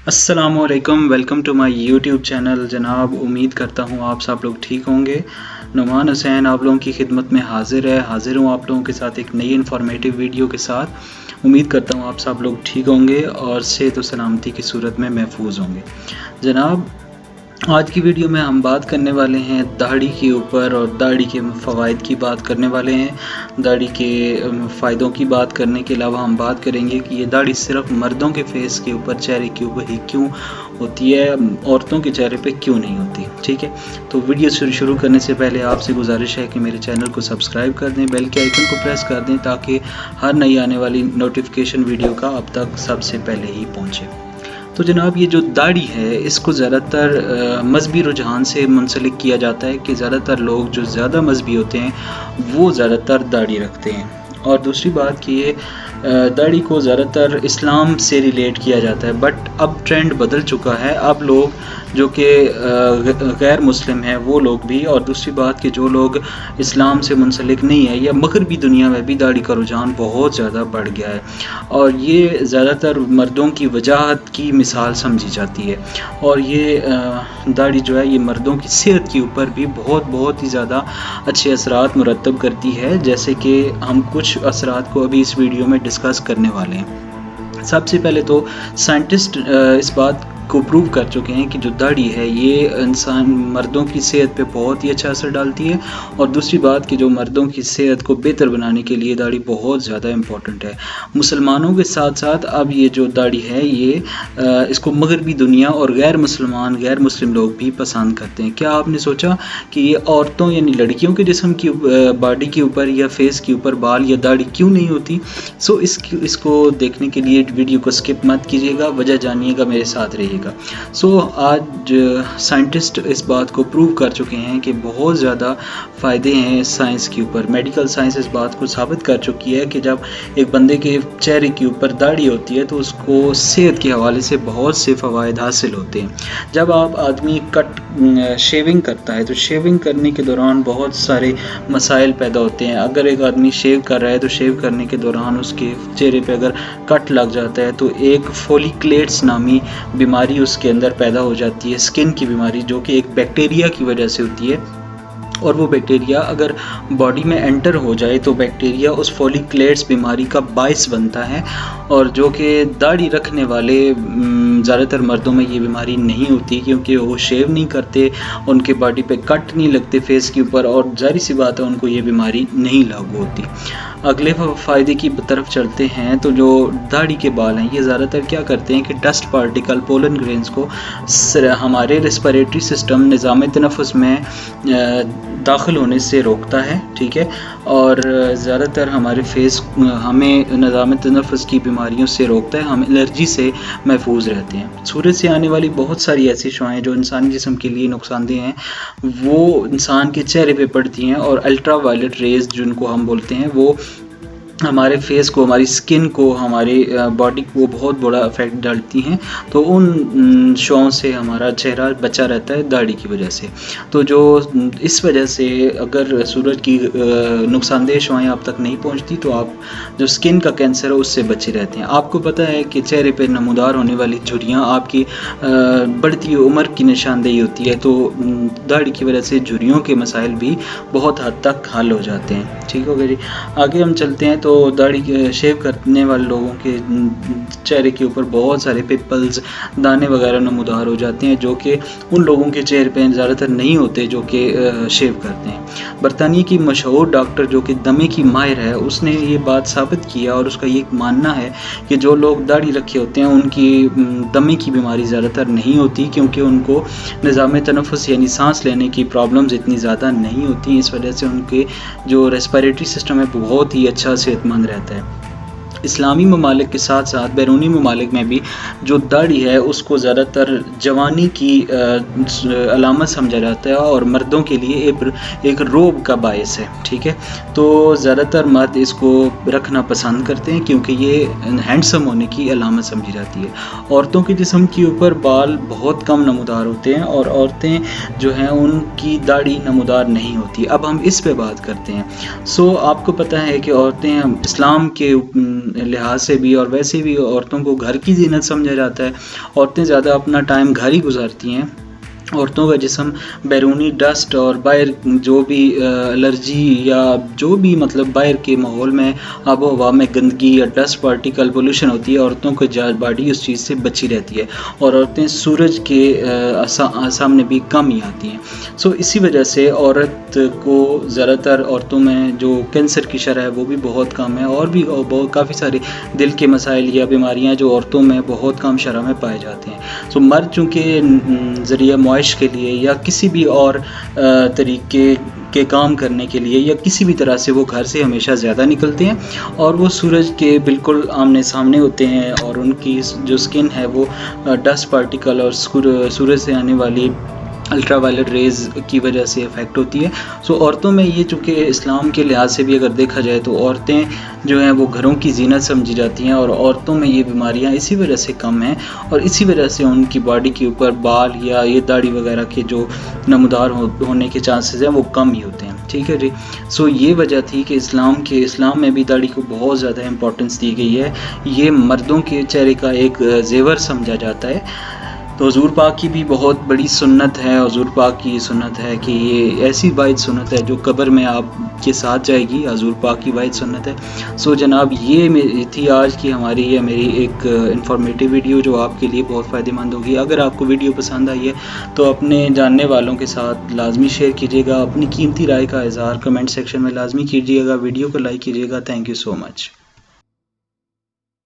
अस्सलाम वालेकुम, welcome to my YouTube channel. जनाब, उम्मीद करता हूँ आप सब लोग ठीक होंगे। नुमान हुसैन आप लोगों की खिदमत में हाजिर हूँ आप लोगों के साथ एक नई इन्फॉर्मेटिव वीडियो के साथ। उम्मीद करता हूँ आप सब लोग ठीक होंगे और सेहत और सलामती की सूरत में महफूज होंगे। जनाब, आज की वीडियो में हम बात करने वाले हैं दाढ़ी के ऊपर और दाढ़ी के फ़वाइद की बात करने वाले हैं। दाढ़ी के फ़ायदों की बात करने के अलावा हम बात करेंगे कि ये दाढ़ी सिर्फ मर्दों के फेस के ऊपर, चेहरे के ऊपर ही क्यों होती है, औरतों के चेहरे पे क्यों नहीं होती। ठीक है, तो वीडियो शुरू करने से पहले आपसे गुजारिश है कि मेरे चैनल को सब्सक्राइब कर दें, बेल के आइकन को प्रेस कर दें ताकि हर नई आने वाली नोटिफिकेशन वीडियो का अब तक सबसे पहले ही पहुँचे। तो जनाब, ये जो दाढ़ी है इसको ज़्यादातर मजहबी रुझान से मुंसलिक किया जाता है कि ज़्यादातर लोग जो ज़्यादा मजहबी होते हैं वो ज़्यादातर दाढ़ी रखते हैं। और दूसरी बात कि ये दाढ़ी को ज़्यादातर इस्लाम से रिलेट किया जाता है, बट अब ट्रेंड बदल चुका है। अब लोग जो कि गैर मुस्लिम हैं वो लोग भी, और दूसरी बात कि जो लोग इस्लाम से मुंसलिक नहीं है या मगरबी दुनिया में भी दाढ़ी का रुझान बहुत ज़्यादा बढ़ गया है और ये ज़्यादातर मर्दों की वजाहत की मिसाल समझी जाती है। और ये दाढ़ी जो है ये मर्दों की सेहत के ऊपर भी बहुत ही ज़्यादा अच्छे असरात मुरतब करती है, जैसे कि हम कुछ असरात को अभी इस वीडियो में डिस्कस करने वाले हैं। सबसे पहले तो साइंटिस्ट इस बात को प्रूव कर चुके हैं कि जो दाढ़ी है ये इंसान मर्दों की सेहत पे बहुत ही अच्छा असर डालती है। और दूसरी बात कि जो मर्दों की सेहत को बेहतर बनाने के लिए दाढ़ी बहुत ज़्यादा इम्पॉर्टेंट है। मुसलमानों के साथ साथ अब ये जो दाढ़ी है ये इसको मगरबी दुनिया और गैर मुस्लिम लोग भी पसंद करते हैं। क्या आपने सोचा कि ये औरतों यानी लड़कियों के जिस्म की बॉडी के ऊपर या फेस के ऊपर बाल या दाढ़ी क्यों नहीं होती? सो इसको देखने के लिए वीडियो को स्किप मत कीजिएगा, वजह जानिएगा, मेरे साथ रहिए। सो आज साइंटिस्ट इस बात को प्रूव कर चुके हैं कि बहुत ज़्यादा फ़ायदे हैं साइंस के ऊपर। मेडिकल साइंस इस बात को साबित कर चुकी है कि जब एक बंदे के चेहरे के ऊपर दाढ़ी होती है तो उसको सेहत के हवाले से बहुत से फ़वाइद हासिल होते हैं। जब आप आदमी शेविंग करता है तो शेविंग करने के दौरान बहुत सारे मसाइल पैदा होते हैं। अगर एक आदमी शेव कर रहा है तो शेव करने के दौरान उसके चेहरे पे अगर कट लग जाता है तो एक फोलिक्लेट्स नामी बीमारी उसके अंदर पैदा हो जाती है, स्किन की बीमारी, जो कि एक बैक्टीरिया की वजह से होती है। और वो बैक्टीरिया अगर बॉडी में एंटर हो जाए तो बैक्टीरिया उस फोलिक्लेट्स बीमारी का बायस बनता है, और जो कि दाढ़ी रखने वाले ज़्यादातर मर्दों में ये बीमारी नहीं होती क्योंकि वो शेव नहीं करते, उनके बॉडी पे कट नहीं लगते फेस के ऊपर, और जाहिर सी बात है उनको ये बीमारी नहीं लागू होती। अगले फ़ायदे की तरफ चलते हैं तो जो दाढ़ी के बाल हैं ये ज़्यादातर क्या करते हैं कि डस्ट पार्टिकल, पोलन ग्रेन्स को हमारे रेस्पिरेटरी सिस्टम, निज़ाम तनफ़ुस में दाखिल होने से रोकता है। ठीक है, और ज़्यादातर हमारे फेस हमें निज़ाम तनफ़ुस की बीमारियों से रोकता है, हम एलर्जी से महफूज रहते हैं। सूरज से आने वाली बहुत सारी ऐसी शुआएं जो इंसानी जिस्म के लिए नुकसानदेह हैं वो इंसान के चेहरे पे पड़ती हैं, और अल्ट्रा वायलेट रेज जिनको हम बोलते हैं वो हमारे फेस को, हमारी स्किन को, हमारी बॉडी को बहुत बड़ा इफेक्ट डालती हैं। तो उन शॉ से हमारा चेहरा बचा रहता है दाढ़ी की वजह से। तो जो इस वजह से अगर सूरज की नुकसानदेह शॉएं आप तक नहीं पहुंचती तो आप जो स्किन का कैंसर है उससे बचे रहते हैं। आपको पता है कि चेहरे पे नमूदार होने वाली झुर्रियाँ आपकी बढ़ती उम्र की निशानदेही होती है, तो दाढ़ी की वजह से झुर्रियों के मसाइल भी बहुत हद तक हल हो जाते हैं। ठीक हो गया जी, आगे हम चलते हैं। तो दाढ़ी शेव करने वाले लोगों के चेहरे के ऊपर बहुत सारे पिंपल्स, दाने वगैरह नमूदार हो जाते हैं, जो कि उन लोगों के चेहरे पे ज़्यादातर नहीं होते जो कि शेव करते हैं। बरतानिया की मशहूर डॉक्टर जो कि दमे की माहिर है उसने ये बात साबित किया, और उसका ये मानना है कि जो लोग दाढ़ी रखे होते हैं उनकी दमे की बीमारी ज़्यादातर नहीं होती क्योंकि उनको निज़ाम तनफ़ुस यानी सांस लेने की प्रॉब्लम्स इतनी ज़्यादा नहीं होती। इस वजह से उनके जो रेस्पिरेटरी सिस्टम है बहुत ही अच्छा सेहतमंद रहता है। इस्लामी ममालिक के साथ साथ बैरूनी ममालिक में भी जो दाढ़ी है उसको ज़्यादातर जवानी की अलामत समझा जाता है और मर्दों के लिए एक रोब का बायस है। ठीक है, तो ज़्यादातर मर्द इसको रखना पसंद करते हैं क्योंकि ये हैंडसम होने की अलामत समझी जाती है। औरतों के जिस्म के ऊपर बाल बहुत कम नमूदार होते हैं और औरतें जो हैं उनकी दाढ़ी नमूदार नहीं होती। अब हम इस पे बात करते हैं। आपको पता है कि औरतें इस्लाम के لحاظ سے بھی اور ویسے بھی عورتوں کو گھر کی زینت سمجھا جاتا ہے. عورتیں زیادہ اپنا ٹائم گھر ہی گزارتی ہیں. عورتوں کا جسم بیرونی ڈسٹ اور باہر جو بھی الرجی یا جو بھی مطلب باہر کے ماحول میں آب و ہوا میں گندگی یا ڈسٹ پارٹیکل پولوشن ہوتی ہے، عورتوں کو باڈی اس چیز سے بچی رہتی ہے اور عورتیں سورج کے سامنے بھی کم ہی آتی ہیں. سو اسی وجہ سے عورت کو زیادہ تر عورتوں میں جو کینسر کی شرح ہے وہ بھی بہت کم ہے، اور بھی کافی سارے دل کے مسائل یا بیماریاں جو عورتوں میں بہت کم شرح میں پائے جاتے ہیں. سو مرد چونکہ ذریعہ معاش کے لیے یا کسی بھی اور طریقے کے کام کرنے کے لیے یا کسی بھی طرح سے وہ گھر سے ہمیشہ زیادہ نکلتے ہیں اور وہ سورج کے بالکل آمنے سامنے ہوتے ہیں، اور ان کی جو سکن ہے وہ ڈسٹ پارٹیکل اور سورج سے آنے والی الٹرا وائلٹ ریز کی وجہ سے افیکٹ ہوتی ہے. سو عورتوں میں یہ چونکہ اسلام کے لحاظ سے بھی اگر دیکھا جائے تو عورتیں جو ہیں وہ گھروں کی زینت سمجھی جاتی ہیں، اور عورتوں میں یہ بیماریاں اسی وجہ سے کم ہیں اور اسی وجہ سے ان کی باڈی کے اوپر بال یا یہ داڑھی وغیرہ کے جو نمودار ہونے کے چانسز ہیں وہ کم ہی ہوتے ہیں. ٹھیک ہے جی. سو یہ وجہ تھی کہ اسلام میں بھی داڑھی کو بہت زیادہ امپورٹنس دی گئی ہے. یہ مردوں کے چہرے کا ایک زیور سمجھا جاتا ہے. تو حضور پاک کی بھی بہت بڑی سنت ہے. حضور پاک کی سنت ہے کہ یہ ایسی واحد سنت ہے جو قبر میں آپ کے ساتھ جائے گی. حضور پاک کی واحد سنت ہے. سو جناب یہ تھی آج کی ہماری میری ایک انفارمیٹیو ویڈیو جو آپ کے لیے بہت فائدہ مند ہوگی. اگر آپ کو ویڈیو پسند آئی ہے تو اپنے جاننے والوں کے ساتھ لازمی شیئر کیجیے گا. اپنی قیمتی رائے کا اظہار کمنٹ سیکشن میں لازمی کیجیے گا. ویڈیو کو لائک کیجیے گا. Thank you so much.